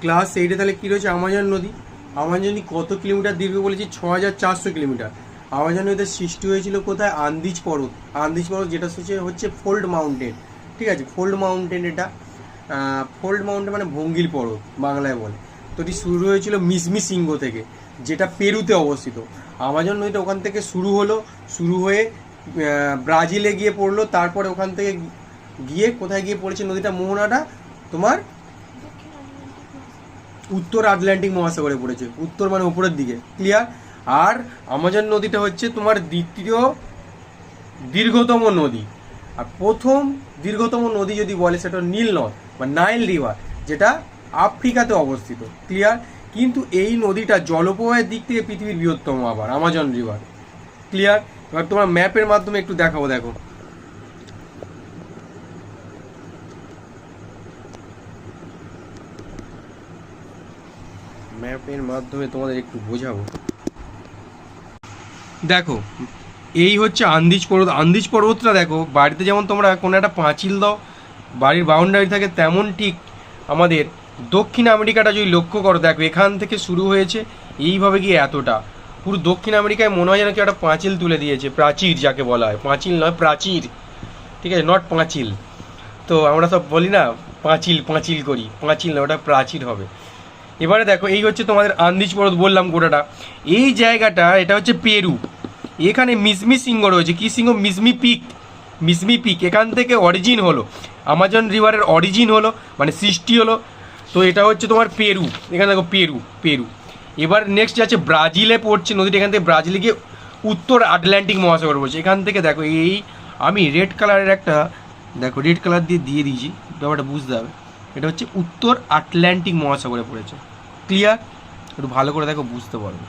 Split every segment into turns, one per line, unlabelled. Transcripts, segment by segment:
Class 8-এ তাহলে কী রয়েছে? Amazon নদী। আমাজন নদী কত কিলোমিটার দীর্ঘ বলেছি? 6400 কিলোমিটার। আমাজন নদীতে সৃষ্টি হয়েছিল কোথায়? আন্দিজ পর্বত। আন্দিজ পর্বত যেটা হচ্ছে ফোল্ড মাউন্টেন, ঠিক আছে? ফোল্ড মাউন্টেন এটা, ফোল্ড মাউন্টেন মানে ভঙ্গিল পর্বত বাংলায় বলে। তো এটি শুরু হয়েছিল মিসমি সিংহ থেকে, যেটা পেরুতে অবস্থিত। আমাজন নদীটা ওখান থেকে শুরু হয়ে ব্রাজিলে গিয়ে পড়লো। তারপরে ওখান থেকে গিয়ে কোথায় গিয়ে পড়েছে নদীটা? মোহনাটা তোমার উত্তর আটলান্টিক মহাসাগরে পড়েছে। উত্তর মানে উপরের দিকে, ক্লিয়ার? আর আমাজন নদীটা হচ্ছে তোমার দ্বিতীয় দীর্ঘতম নদী। আর প্রথম দীর্ঘতম নদী যদি বলে সেটা নীল নদ বা নাইল রিভার, যেটা আফ্রিকাতে অবস্থিত, ক্লিয়ার? কিন্তু এই নদীটা জলপ্রবাহের দিক থেকে পৃথিবীর বৃহত্তম আবার আমাজন রিভার, ক্লিয়ার? এবার তোমার ম্যাপের মাধ্যমে একটু দেখাবো, দেখো। ম্যাপের মাধ্যমে তোমাদের একটু বোঝাবো। দেখো, এই হচ্ছে আন্দিজ পর্বত। আন্দিজ পর্বতটা দেখো, বাড়িতে যেমন তোমরা কোনো একটা পাঁচিল দাও, বাড়ির বাউন্ডারি থাকে, তেমন ঠিক আমাদের দক্ষিণ আমেরিকাটা যদি লক্ষ্য করো, দেখো এখান থেকে শুরু হয়েছে এইভাবে গিয়ে এতটা পুরো দক্ষিণ আমেরিকায় মনে হয় যেন কেউ একটা পাঁচিল তুলে দিয়েছে। প্রাচীর যাকে বলা হয়, পাঁচিল নয় প্রাচীর, ঠিক আছে? নট পাঁচিল। তো আমরা সব বলি না পাঁচিল পাঁচিল করি, পাঁচিল না, ওটা প্রাচীর হবে। এবারে দেখো, এই হচ্ছে তোমাদের আন্দিজ পর্বত বললাম গোটাটা। এই জায়গাটা এটা হচ্ছে পেরু। এখানে মিসমি সিংহ রয়েছে। কি সিংহ? মিসমি পিক। মিসমি পিক এখান থেকে অরিজিন হলো, আমাজন রিভারের অরিজিন হলো, মানে সৃষ্টি হলো। তো এটা হচ্ছে তোমার পেরু। এখানে দেখো পেরু। এবার নেক্সট যাচ্ছে ব্রাজিলে পড়ছে নদীটা। এখান থেকে ব্রাজিলে গিয়ে উত্তর আটলান্টিক মহাসাগর পড়ছে। এখান থেকে দেখো, এই আমি রেড কালারের একটা, দেখো রেড কালার দিয়ে দিয়েছি, ব্যাপারটা বুঝতে হবে। এটা হচ্ছে উত্তর আটলান্টিক মহাসাগরে পড়েছে, ক্লিয়ার? একটু ভালো করে দেখো, বুঝতে পারবে।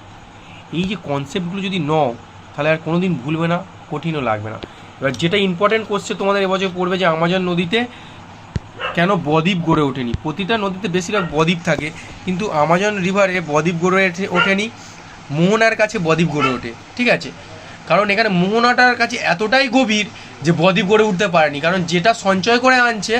এই যে কনসেপ্টগুলো যদি নাও, তাহলে আর কোনো দিন ভুলবে না, কঠিনও লাগবে না। এবার যেটা ইম্পর্টেন্ট কোশ্চেন তোমাদের এবছর পড়বে যে আমাজন নদীতে কেন বদ্বীপ গড়ে ওঠেনি। প্রতিটা নদীতে বেশিরভাগ বদ্বীপ থাকে, কিন্তু আমাজন রিভারে বদ্বীপ গড়ে ওঠেনি। মোহনার কাছে বদ্বীপ গড়ে ওঠে, ঠিক আছে? কারণ এখানে মোহনাটার কাছে এতটাই গভীর যে বদ্বীপ গড়ে উঠতে পারেনি। কারণ যেটা সঞ্চয় করে আনছে